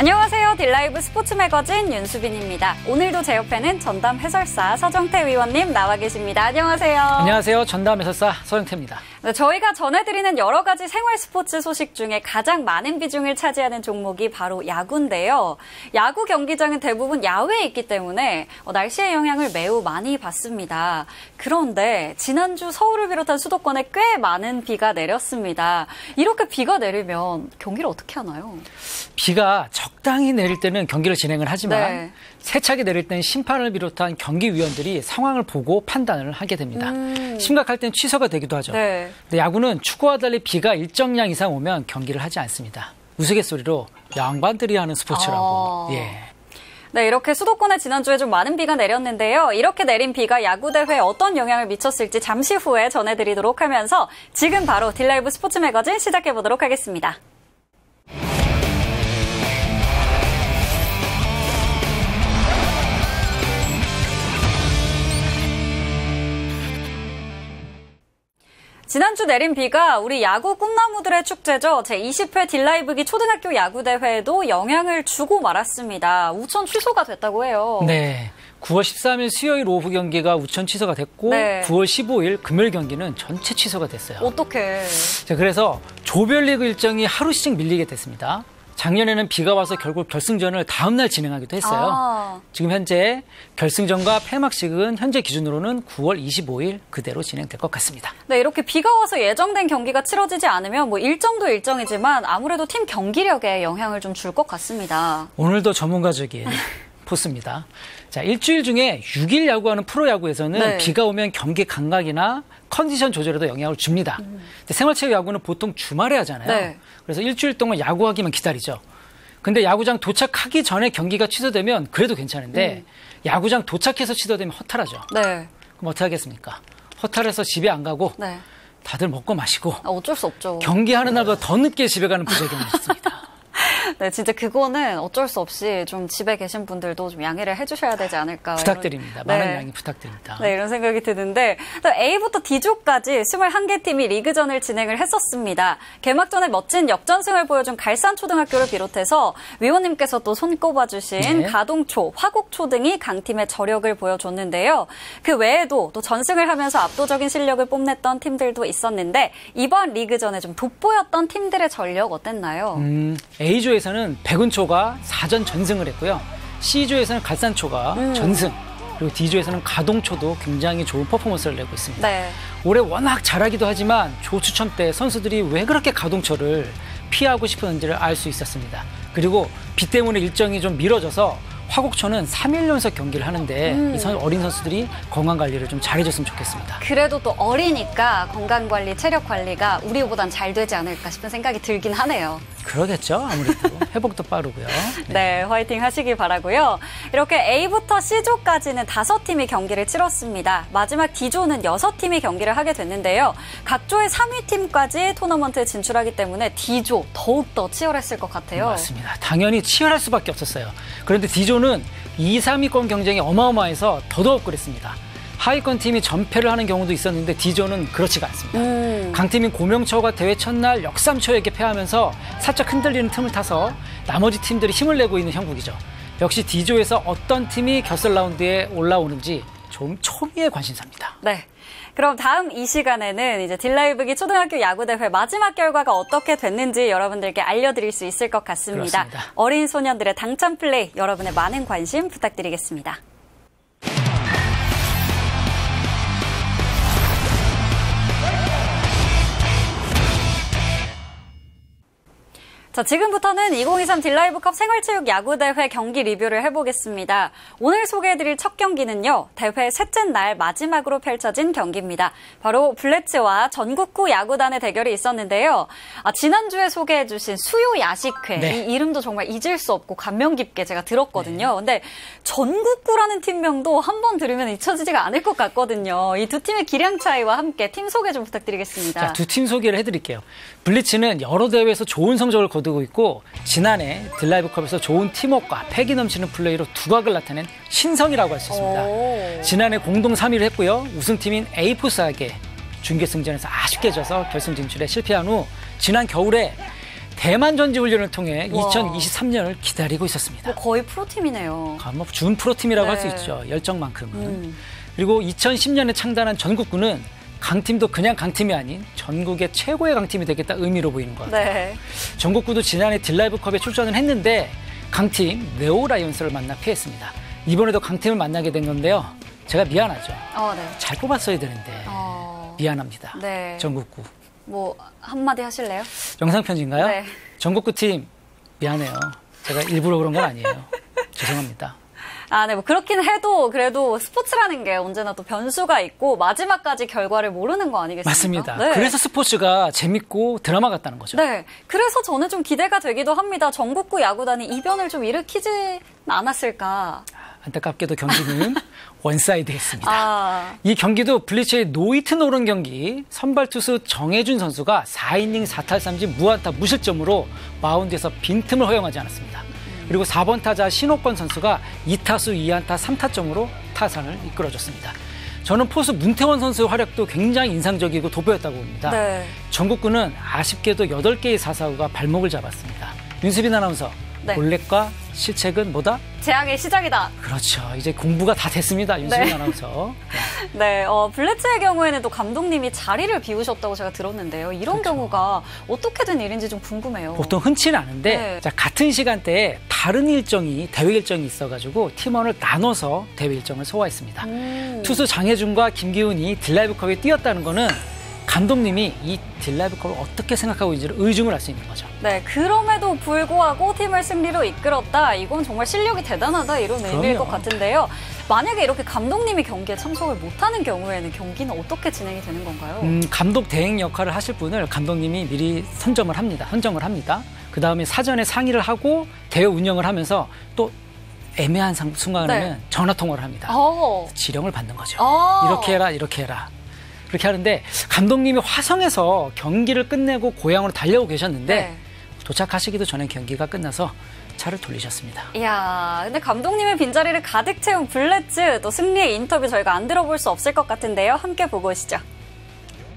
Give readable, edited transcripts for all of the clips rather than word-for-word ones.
안녕하세요. 딜라이브 스포츠 매거진 윤수빈입니다. 오늘도 제 옆에는 전담 해설사 서정태 위원님 나와 계십니다. 안녕하세요. 안녕하세요. 전담 해설사 서정태입니다. 네, 저희가 전해드리는 여러 가지 생활 스포츠 소식 중에 가장 많은 비중을 차지하는 종목이 바로 야구인데요. 야구 경기장은 대부분 야외에 있기 때문에 날씨의 영향을 매우 많이 받습니다. 그런데 지난주 서울을 비롯한 수도권에 꽤 많은 비가 내렸습니다. 이렇게 비가 내리면 경기를 어떻게 하나요? 비가 적당히 내릴 때는 경기를 진행을 하지만 네. 세차게 내릴 때는 심판을 비롯한 경기위원들이 상황을 보고 판단을 하게 됩니다. 심각할 땐 취소가 되기도 하죠. 네. 근데 야구는 축구와 달리 비가 일정량 이상 오면 경기를 하지 않습니다. 우스갯소리로 양반들이 하는 스포츠라고. 네, 이렇게 수도권에 지난주에 좀 많은 비가 내렸는데요. 이렇게 내린 비가 야구대회에 어떤 영향을 미쳤을지 잠시 후에 전해드리도록 하면서 지금 바로 딜라이브 스포츠 매거진 시작해보도록 하겠습니다. 지난주 내린 비가 우리 야구 꿈나무들의 축제죠. 제20회 딜라이브기 초등학교 야구대회에도 영향을 주고 말았습니다. 우천 취소가 됐다고 해요. 네. 9월 13일 수요일 오후 경기가 우천 취소가 됐고 네. 9월 15일 금요일 경기는 전체 취소가 됐어요. 어떡해. 자, 그래서 조별리그 일정이 하루씩 밀리게 됐습니다. 작년에는 비가 와서 결국 결승전을 다음 날 진행하기도 했어요. 지금 현재 결승전과 폐막식은 현재 기준으로는 9월 25일 그대로 진행될 것 같습니다. 네, 이렇게 비가 와서 예정된 경기가 치러지지 않으면 일정도 일정이지만 아무래도 팀 경기력에 영향을 좀 줄 것 같습니다. 오늘도 전문가적인 포스입니다. 자, 일주일 중에 6일 야구하는 프로야구에서는 네. 비가 오면 경기 감각이나 컨디션 조절에도 영향을 줍니다. 근데 생활체육 야구는 보통 주말에 하잖아요. 네. 그래서 일주일 동안 야구하기만 기다리죠. 근데 야구장 도착하기 전에 경기가 취소되면 그래도 괜찮은데 야구장 도착해서 취소되면 허탈하죠. 네. 그럼 어떻게 하겠습니까? 허탈해서 집에 안 가고 네. 다들 먹고 마시고 어쩔 수 없죠. 경기하는 날보다 더 늦게 집에 가는 부작용이 있습니다. 네, 진짜 그거는 어쩔 수 없이 좀 집에 계신 분들도 좀 양해를 해주셔야 되지 않을까. 부탁드립니다. 이런, 많은 양해 부탁드립니다. 네, 이런 생각이 드는데 또 A부터 D조까지 21개 팀이 리그전을 진행을 했었습니다. 개막전에 멋진 역전승을 보여준 갈산초등학교를 비롯해서 위원님께서 또 손꼽아주신 네. 가동초, 화곡초 등이 강팀의 저력을 보여줬는데요. 그 외에도 또 전승을 하면서 압도적인 실력을 뽐냈던 팀들도 있었는데 이번 리그전에 좀 돋보였던 팀들의 전력 어땠나요? A조에서는 백운초가 4전 전승을 했고요. C조에서는 갈산초가 전승, 그리고 D조에서는 가동초도 굉장히 좋은 퍼포먼스를 내고 있습니다. 네. 올해 워낙 잘하기도 하지만 조 추첨 때 선수들이 왜 그렇게 가동초를 피하고 싶었는지를 알 수 있었습니다. 그리고 비 때문에 일정이 좀 미뤄져서 화곡초는 3일 연속 경기를 하는데 이 어린 선수들이 건강 관리를 좀 잘해줬으면 좋겠습니다. 그래도 또 어리니까 건강 관리, 체력 관리가 우리보단 잘 되지 않을까 싶은 생각이 들긴 하네요. 그러겠죠. 아무래도 회복도 빠르고요. 네, 화이팅 하시길 바라고요. 이렇게 A부터 C조까지는 5팀이 경기를 치렀습니다. 마지막 D조는 6팀이 경기를 하게 됐는데요. 각 조의 3위 팀까지 토너먼트에 진출하기 때문에 D조 더욱더 치열했을 것 같아요. 맞습니다. 당연히 치열할 수밖에 없었어요. 그런데 D조는 2, 3위권 경쟁이 어마어마해서 더더욱 그랬습니다. 하위권 팀이 전패를 하는 경우도 있었는데 D조는 그렇지가 않습니다. 강팀인 고명초가 대회 첫날 역삼초에게 패하면서 살짝 흔들리는 틈을 타서 나머지 팀들이 힘을 내고 있는 형국이죠. 역시 D조에서 어떤 팀이 결승 라운드에 올라오는지 좀 초미의 관심사입니다. 네. 그럼 다음 이 시간에는 이제 딜라이브기 초등학교 야구대회 마지막 결과가 어떻게 됐는지 여러분들께 알려드릴 수 있을 것 같습니다. 그렇습니다. 어린 소년들의 당첨 플레이 여러분의 많은 관심 부탁드리겠습니다. 자, 지금부터는 2023 딜라이브컵 생활체육 야구대회 경기 리뷰를 해보겠습니다. 오늘 소개해드릴 첫 경기는요, 대회 셋째 날 마지막으로 펼쳐진 경기입니다. 바로 블레츠와 전국구 야구단의 대결이 있었는데요. 지난주에 소개해주신 수요 야식회, 네. 이 이름도 정말 잊을 수 없고 감명 깊게 제가 들었거든요. 근데 전국구라는 팀명도 한번 들으면 잊혀지지가 않을 것 같거든요. 이 두 팀의 기량 차이와 함께 팀 소개 좀 부탁드리겠습니다. 자, 두 팀 소개를 해드릴게요. 블리츠는 여러 대회에서 좋은 성적을 거두고 있고 지난해 딜라이브컵에서 좋은 팀워크와 패기 넘치는 플레이로 두각을 나타낸 신성이라고 할 수 있습니다. 지난해 공동 3위를 했고요. 우승팀인 에이포스에게 준결승전에서 아쉽게 져서 결승 진출에 실패한 후 지난 겨울에 대만 전지 훈련을 통해 2023년을 기다리고 있었습니다. 뭐 거의 프로팀이네요. 뭐 준 프로팀이라고 할 수 있죠. 열정만큼은. 그리고 2010년에 창단한 전국구는 강팀도 그냥 강팀이 아닌 전국의 최고의 강팀이 되겠다 의미로 보이는 것 같아요. 네. 전국구도 지난해 딜라이브컵에 출전을 했는데 강팀 네오라이온스를 만나 피했습니다. 이번에도 강팀을 만나게 된 건데요. 제가 미안하죠. 네. 잘 뽑았어야 되는데 미안합니다. 네. 전국구. 뭐 한마디 하실래요? 영상 편지인가요? 네. 전국구 팀 미안해요. 제가 일부러 그런 건 아니에요. 죄송합니다. 네, 뭐 그렇긴 해도 그래도 스포츠라는 게 언제나 또 변수가 있고 마지막까지 결과를 모르는 거 아니겠습니까? 맞습니다. 네. 그래서 스포츠가 재밌고 드라마 같다는 거죠. 네, 그래서 저는 좀 기대가 되기도 합니다. 전국구 야구단이 이변을 좀 일으키지 않았을까. 안타깝게도 경기는 원사이드했습니다. 이 경기도 블리츠의 노히트 노런 경기, 선발 투수 정혜준 선수가 4이닝 4탈3진 무안타 무실점으로 마운드에서 빈틈을 허용하지 않았습니다. 그리고 4번 타자 신옥권 선수가 2타수 2안타 3타점으로 타선을 이끌어줬습니다. 저는 포수 문태원 선수의 활약도 굉장히 인상적이고 돋보였다고 봅니다. 네. 전국구는 아쉽게도 8개의 사사구가 발목을 잡았습니다. 윤수빈 아나운서, 네. 볼넷과 실책은 뭐다? 재앙의 시작이다. 그렇죠. 이제 공부가 다 됐습니다. 윤수빈 아나운서. 네, 블리츠의 경우에는 또 감독님이 자리를 비우셨다고 제가 들었는데요. 이런 경우가 어떻게 된 일인지 좀 궁금해요. 보통 흔치는 않은데 자, 같은 시간대에 다른 일정이 대회 일정이 있어가지고 팀원을 나눠서 대회 일정을 소화했습니다. 투수 장혜준과 김기훈이 딜라이브컵에 뛰었다는 거는 감독님이 이 딜라이브컵을 어떻게 생각하고 있는지를 의중을 알 수 있는 거죠. 네, 그럼에도 불구하고 팀을 승리로 이끌었다. 이건 정말 실력이 대단하다 이런 의미일 것 같은데요. 만약에 이렇게 감독님이 경기에 참석을 못하는 경우에는 경기는 어떻게 진행이 되는 건가요? 감독 대행 역할을 하실 분을 감독님이 미리 선정을 합니다. 그 다음에 사전에 상의를 하고 대회 운영을 하면서 또 애매한 순간에는 전화 통화를 합니다. 지령을 받는 거죠. 이렇게 해라, 이렇게 해라. 그렇게 하는데 감독님이 화성에서 경기를 끝내고 고향으로 달려오고 계셨는데 도착하시기도 전에 경기가 끝나서 차를 돌리셨습니다. 이야, 근데 감독님의 빈자리를 가득 채운 블리츠, 또 승리의 인터뷰 저희가 안 들어볼 수 없을 것 같은데요. 함께 보고 오시죠.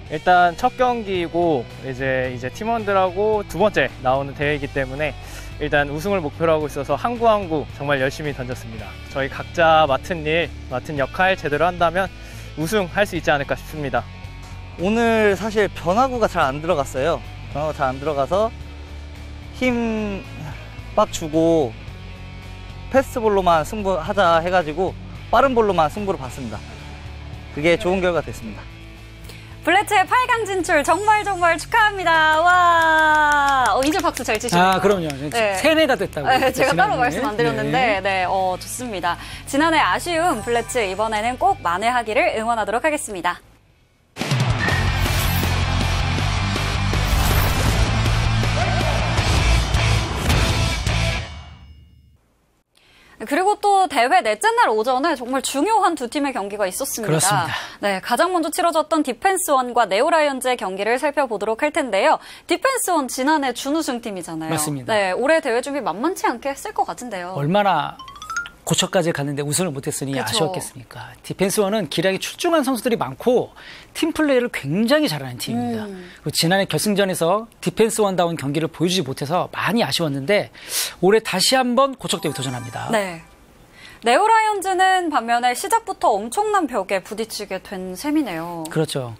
일단 첫 경기이고 이제 팀원들하고 두 번째 나오는 대회이기 때문에 일단 우승을 목표로 하고 있어서 한 구 한 구 정말 열심히 던졌습니다. 저희 각자 맡은 일, 맡은 역할 제대로 한다면 우승할 수 있지 않을까 싶습니다. 오늘 사실 변화구가 잘 안 들어갔어요. 변화구가 잘 안 들어가서 힘 빡 주고 패스트볼로만 승부하자 해가지고 빠른 볼로만 승부를 봤습니다. 그게 좋은 결과 됐습니다. 블리츠의 8강 진출 정말 축하합니다. 와, 이제 박수 잘 치시네요. 그럼요. 세뇌가 됐다고. 네, 제가 따로 말씀 안 드렸는데, 좋습니다. 지난해 아쉬운 블리츠 이번에는 꼭 만회하기를 응원하도록 하겠습니다. 그리고 또 대회 넷째 날 오전에 정말 중요한 두 팀의 경기가 있었습니다. 그렇습니다. 네, 가장 먼저 치러졌던 디펜스원과 네오라이온즈의 경기를 살펴보도록 할 텐데요. 디펜스원 지난해 준우승팀이잖아요. 맞습니다. 네, 올해 대회 준비 만만치 않게 했을 것 같은데요. 얼마나 고초까지 갔는데 우승을 못했으니 그쵸. 아쉬웠겠습니까? 디펜스원은 기량이 출중한 선수들이 많고 팀 플레이를 굉장히 잘하는 팀입니다. 그리고 지난해 결승전에서 디펜스원다운 경기를 보여주지 못해서 많이 아쉬웠는데 올해 다시 한번 고척대회 도전합니다. 네. 네오라이온즈는 반면에 시작부터 엄청난 벽에 부딪히게 된 셈이네요. 그렇죠.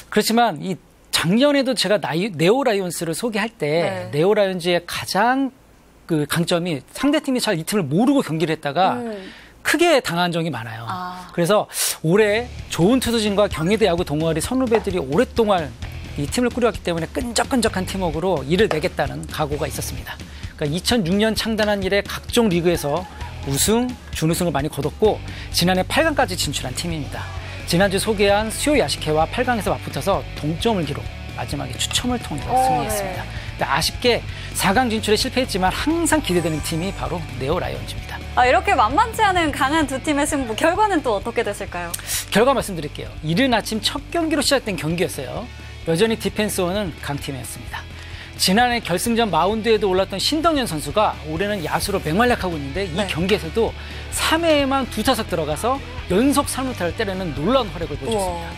그렇지만 이 작년에도 제가 네오라이온스를 소개할 때 네오라이온즈의 가장 그 강점이 상대팀이 잘 이 팀을 모르고 경기를 했다가 크게 당한 적이 많아요. 그래서 올해 좋은 투수진과 경희대 야구 동아리 선후배들이 오랫동안 이 팀을 꾸려왔기 때문에 끈적끈적한 팀워크로 이를 내겠다는 각오가 있었습니다. 그러니까 2006년 창단한 이래 각종 리그에서 우승, 준우승을 많이 거뒀고 지난해 8강까지 진출한 팀입니다. 지난주 소개한 수요 야식회와 8강에서 맞붙어서 동점을 기록, 마지막에 추첨을 통해서 승리했습니다. 아쉽게 4강 진출에 실패했지만 항상 기대되는 팀이 바로 네오라이온즈입니다. 이렇게 만만치 않은 강한 두 팀의 승부, 결과는 또 어떻게 됐을까요? 결과 말씀드릴게요. 이른 아침 첫 경기로 시작된 경기였어요. 여전히 디펜스원은 강팀이었습니다. 지난해 결승전 마운드에도 올랐던 신덕현 선수가 올해는 야수로 맹활약하고 있는데 이 경기에서도 3회에만 2타석 들어가서 연속 3루타를 때리는 놀라운 활약을 보여줬습니다.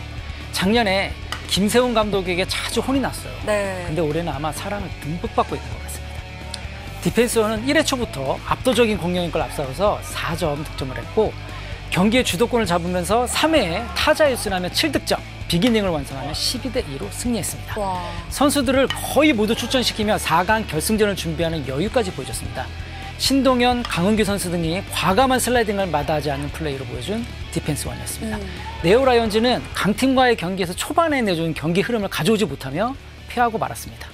작년에 김세훈 감독에게 자주 혼이 났어요. 네. 근데 올해는 아마 사랑을 듬뿍 받고 있는 것 같습니다. 디펜스원은 1회 초부터 압도적인 공격력을 앞서서 4점 득점을 했고 경기의 주도권을 잡으면서 3회에 타자 일순하며 7득점, 빅이닝을 완성하며 12대2로 승리했습니다. 와. 선수들을 거의 모두 출전시키며 4강 결승전을 준비하는 여유까지 보여줬습니다. 신동현, 강은규 선수 등이 과감한 슬라이딩을 마다하지 않는 플레이로 보여준 디펜스원이었습니다. 네오 라이온즈는 강팀과의 경기에서 초반에 내준 경기 흐름을 가져오지 못하며 패하고 말았습니다.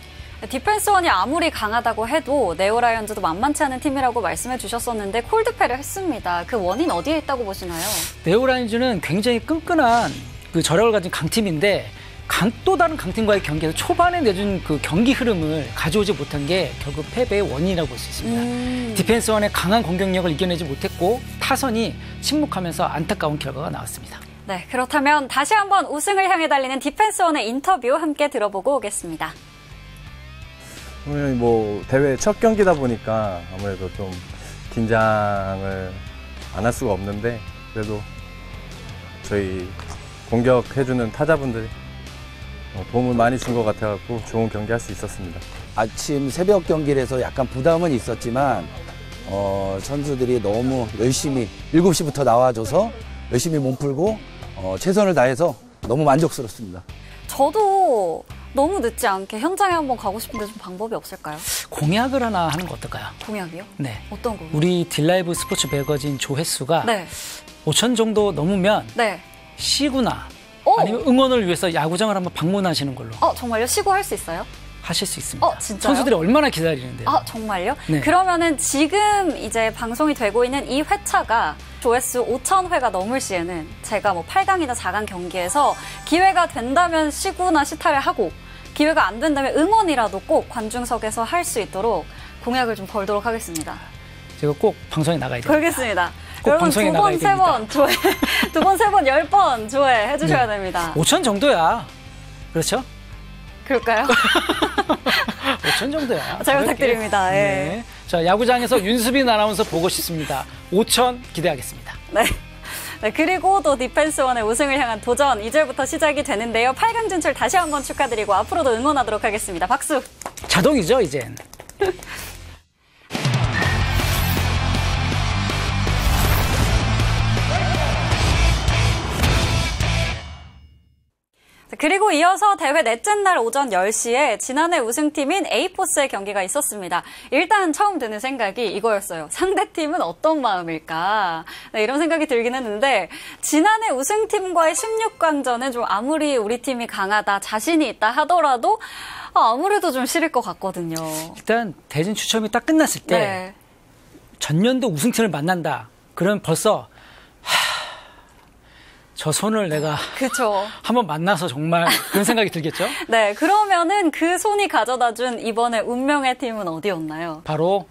디펜스원이 아무리 강하다고 해도 네오 라이온즈도 만만치 않은 팀이라고 말씀해 주셨었는데 콜드패를 했습니다. 그 원인 어디에 있다고 보시나요? 네오 라이온즈는 굉장히 끈끈한 그 저력을 가진 강팀인데 또 다른 강팀과의 경기에서 초반에 내준 그 경기 흐름을 가져오지 못한 게 결국 패배의 원인이라고 볼 수 있습니다. 디펜스원의 강한 공격력을 이겨내지 못했고 타선이 침묵하면서 안타까운 결과가 나왔습니다. 네, 그렇다면 다시 한번 우승을 향해 달리는 디펜스원의 인터뷰 함께 들어보고 오겠습니다. 오늘 뭐 대회 첫 경기다 보니까 아무래도 좀 긴장을 안 할 수가 없는데 그래도 저희 공격해주는 타자분들이 도움을 많이 준 것 같아갖고 좋은 경기 할 수 있었습니다. 아침 새벽 경기라서 약간 부담은 있었지만 선수들이 너무 열심히 7시부터 나와줘서 열심히 몸풀고 최선을 다해서 너무 만족스럽습니다. 저도 너무 늦지 않게 현장에 한번 가고 싶은데 좀 방법이 없을까요? 공약을 하나 하는 거 어떨까요? 공약이요? 네. 어떤 공약? 우리 딜라이브 스포츠 매거진 조회수가 네. 5천 정도 넘으면 네. 시구나 오! 아니면 응원을 위해서 야구장을 한번 방문하시는 걸로 정말요? 시구할 수 있어요? 하실 수 있습니다. 진짜요? 선수들이 얼마나 기다리는데요. 정말요? 네. 그러면은 지금 이제 방송이 되고 있는 이 회차가 조회수 5,000회가 넘을 시에는 제가 뭐 8강이나 4강 경기에서 기회가 된다면 시구나 시타를 하고 기회가 안 된다면 응원이라도 꼭 관중석에서 할 수 있도록 공약을 좀 걸도록 하겠습니다. 제가 꼭 방송에 나가야 돼요. 걸겠습니다. 꼭 여러분 방송에 2번, 나가야 3번 조회, 2번, 3번, 10번 조회해 주셔야 네. 됩니다. 5천 정도야. 그렇죠? 그럴까요? 5천 정도야. 잘 부탁드립니다. 예. 네. 자, 야구장에서 윤수빈 아나운서 보고 싶습니다. 5천 기대하겠습니다. 네. 네, 그리고 또 디펜스원의 우승을 향한 도전 이제부터 시작이 되는데요. 8강 진출 다시 한번 축하드리고 앞으로도 응원하도록 하겠습니다. 박수. 자동이죠, 이젠. 그리고 이어서 대회 넷째 날 오전 10시에 지난해 우승팀인 에이포스의 경기가 있었습니다. 일단 처음 드는 생각이 이거였어요. 상대팀은 어떤 마음일까? 네, 이런 생각이 들긴 했는데 지난해 우승팀과의 16강전은 좀 아무리 우리 팀이 강하다, 자신이 있다 하더라도 아무래도 좀 싫을 것 같거든요. 일단 대진 추첨이 딱 끝났을 때 네. 전년도 우승팀을 만난다. 그러면 벌써 저 손을 내가 그쵸. 한번 만나서 정말 그런 생각이 들겠죠? 네, 그러면은 그 손이 가져다준 이번에 운명의 팀은 어디였나요? 바로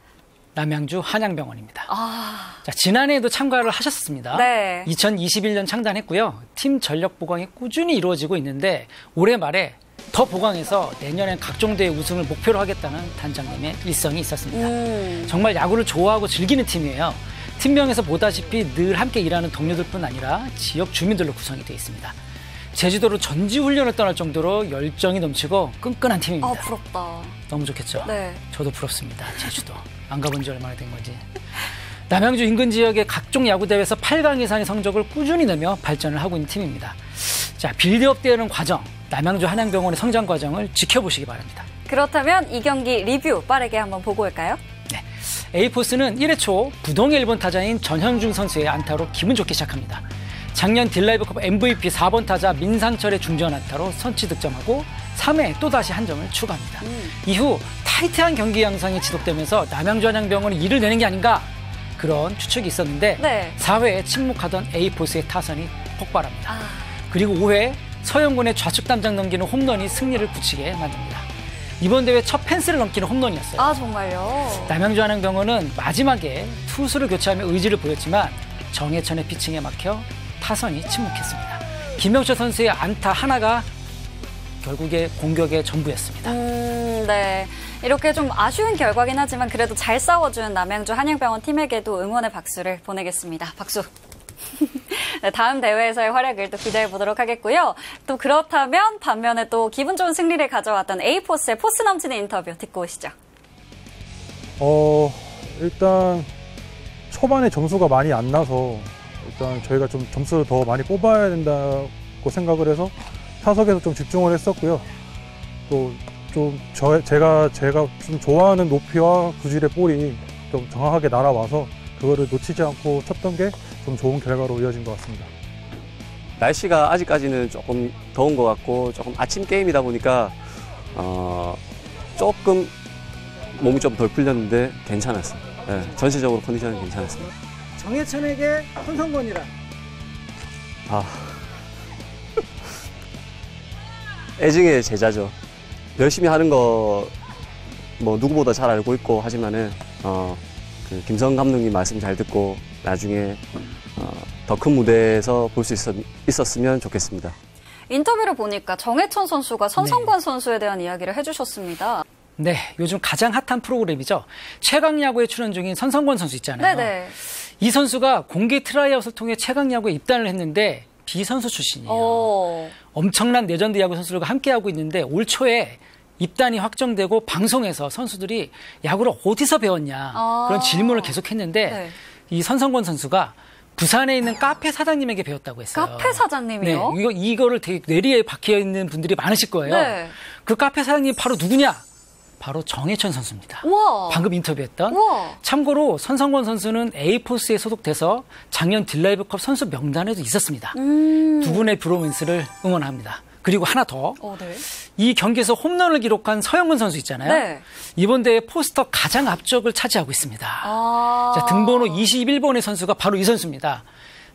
남양주 한양병원입니다. 아, 자, 지난해에도 참가를 하셨습니다. 네. 2021년 창단했고요. 팀 전력 보강이 꾸준히 이루어지고 있는데 올해 말에 더 보강해서 내년엔 각종 대회 우승을 목표로 하겠다는 단장님의 일성이 있었습니다. 정말 야구를 좋아하고 즐기는 팀이에요. 팀명에서 보다시피 늘 함께 일하는 동료들뿐 아니라 지역 주민들로 구성이 되어 있습니다. 제주도로 전지훈련을 떠날 정도로 열정이 넘치고 끈끈한 팀입니다. 부럽다. 너무 좋겠죠? 네. 저도 부럽습니다. 제주도. 안 가본 지 얼마나 된 건지. 남양주 인근 지역의 각종 야구대회에서 8강 이상의 성적을 꾸준히 내며 발전을 하고 있는 팀입니다. 자, 빌드업 되는 과정, 남양주 한양병원의 성장 과정을 지켜보시기 바랍니다. 그렇다면 이 경기 리뷰 빠르게 한번 보고 올까요? 네. 에이포스는 1회 초 부동의 1번 타자인 전현중 선수의 안타로 기분 좋게 시작합니다. 작년 딜라이브컵 MVP 4번 타자 민상철의 중전 안타로 선취 득점하고 3회에 또다시 한 점을 추가합니다. 이후 타이트한 경기 양상이 지속되면서 남양주 한양병원이 이를 내는 게 아닌가 그런 추측이 있었는데 네. 4회에 침묵하던 에이포스의 타선이 폭발합니다. 그리고 5회 서영군의 좌측 담장 넘기는 홈런이 승리를 굳히게 만듭니다. 이번 대회 첫 펜스를 넘기는 홈런이었어요. 정말요? 남양주 한양병원은 마지막에 투수를 교체하며 의지를 보였지만 정해천의 피칭에 막혀 타선이 침묵했습니다. 김명철 선수의 안타 하나가 결국에 공격의 전부였습니다. 네. 이렇게 좀 아쉬운 결과긴 하지만 그래도 잘 싸워준 남양주 한양병원 팀에게도 응원의 박수를 보내겠습니다. 박수. 네, 다음 대회에서의 활약을 또 기대해 보도록 하겠고요. 또 그렇다면 반면에 또 기분 좋은 승리를 가져왔던 에이포스의 포스 넘치는 인터뷰 듣고 오시죠. 일단 초반에 점수가 많이 안 나서 일단 저희가 좀 점수를 더 많이 뽑아야 된다고 생각을 해서 타석에서 좀 집중을 했었고요. 또 좀 제가 좀 좋아하는 높이와 구질의 볼이 좀 정확하게 날아와서 그거를 놓치지 않고 쳤던 게 좀 좋은 결과로 이어진 것 같습니다. 날씨가 아직까지는 조금 더운 것 같고 조금 아침 게임이다 보니까 조금 몸이 좀 덜 풀렸는데 괜찮았습니다. 네, 전체적으로 컨디션은 괜찮았습니다. 정해천에게 손성권이라. 애증의 제자죠. 열심히 하는 거 뭐 누구보다 잘 알고 있고 하지만은 그 김성 감독님 말씀 잘 듣고 나중에 더 큰 무대에서 볼 수 있었으면 좋겠습니다. 인터뷰를 보니까 정해천 선수가 선성권 선수에 대한 이야기를 해주셨습니다. 네, 요즘 가장 핫한 프로그램이죠. 최강야구에 출연 중인 선성권 선수 있잖아요. 네네. 이 선수가 공개 트라이아웃을 통해 최강야구에 입단을 했는데 비선수 출신이에요. 엄청난 레전드 야구 선수들과 함께하고 있는데 올 초에 입단이 확정되고 방송에서 선수들이 야구를 어디서 배웠냐 그런 질문을 계속했는데 네. 이 선성권 선수가 부산에 있는 카페 사장님에게 배웠다고 했어요. 카페 사장님이요? 네, 이거를 되게 뇌리에 박혀 있는 분들이 많으실 거예요. 네. 그 카페 사장님이 바로 누구냐? 바로 정해천 선수입니다. 우와. 방금 인터뷰했던. 우와. 참고로 선성권 선수는 에이포스에 소속돼서 작년 딜라이브컵 선수 명단에도 있었습니다. 두 분의 브로맨스를 응원합니다. 그리고 하나 더. 네. 이 경기에서 홈런을 기록한 서영근 선수 있잖아요. 네. 이번 대회 포스터 가장 앞쪽을 차지하고 있습니다. 자, 등번호 21번의 선수가 바로 이 선수입니다.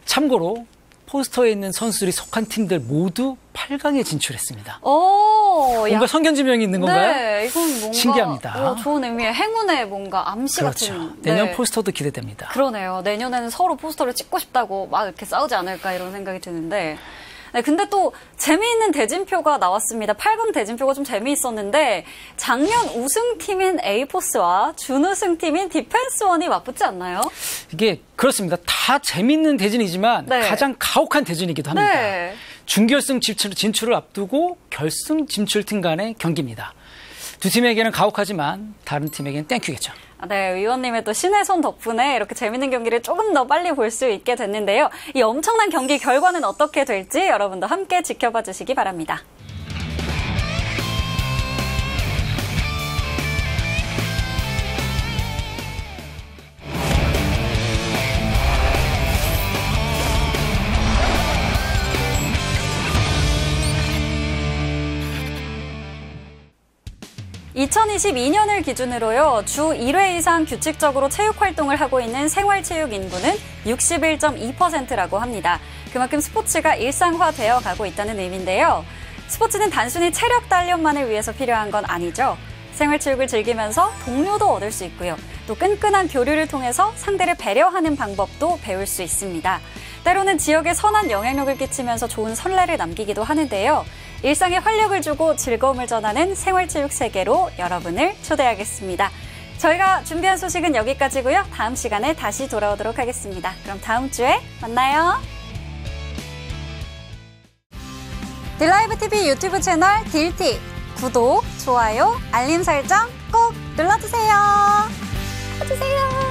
참고로 포스터에 있는 선수들이 속한 팀들 모두 8강에 진출했습니다. 뭔가 성견지명이 있는 건가요? 네, 이건 뭔가 신기합니다. 좋은 의미의 행운의 뭔가 암시 그렇죠. 같은. 내년 네. 포스터도 기대됩니다. 그러네요. 내년에는 서로 포스터를 찍고 싶다고 막 이렇게 싸우지 않을까 이런 생각이 드는데. 네, 근데 또 재미있는 대진표가 나왔습니다. 8강 대진표가 좀 재미있었는데 작년 우승팀인 에이포스와 준우승팀인 디펜스원이 맞붙지 않나요? 이게 그렇습니다. 다 재밌는 대진이지만 네. 가장 가혹한 대진이기도 합니다. 네. 준결승 진출을 앞두고 결승 진출팀 간의 경기입니다. 두 팀에게는 가혹하지만 다른 팀에게는 땡큐겠죠. 네, 위원님의 또 신의 손 덕분에 이렇게 재밌는 경기를 조금 더 빨리 볼 수 있게 됐는데요. 이 엄청난 경기 결과는 어떻게 될지 여러분도 함께 지켜봐 주시기 바랍니다. (2022년을) 기준으로요, 주 1회 이상 규칙적으로 체육 활동을 하고 있는 생활체육 인구는 61.2%라고 합니다. 그만큼 스포츠가 일상화되어 가고 있다는 의미인데요. 스포츠는 단순히 체력 단련만을 위해서 필요한 건 아니죠. 생활체육을 즐기면서 동료도 얻을 수 있고요. 또 끈끈한 교류를 통해서 상대를 배려하는 방법도 배울 수 있습니다. 때로는 지역에 선한 영향력을 끼치면서 좋은 선례를 남기기도 하는데요. 일상에 활력을 주고 즐거움을 전하는 생활체육 세계로 여러분을 초대하겠습니다. 저희가 준비한 소식은 여기까지고요. 다음 시간에 다시 돌아오도록 하겠습니다. 그럼 다음 주에 만나요. 딜라이브 TV 유튜브 채널 딜티 구독, 좋아요, 알림 설정 꼭 눌러주세요. 해주세요.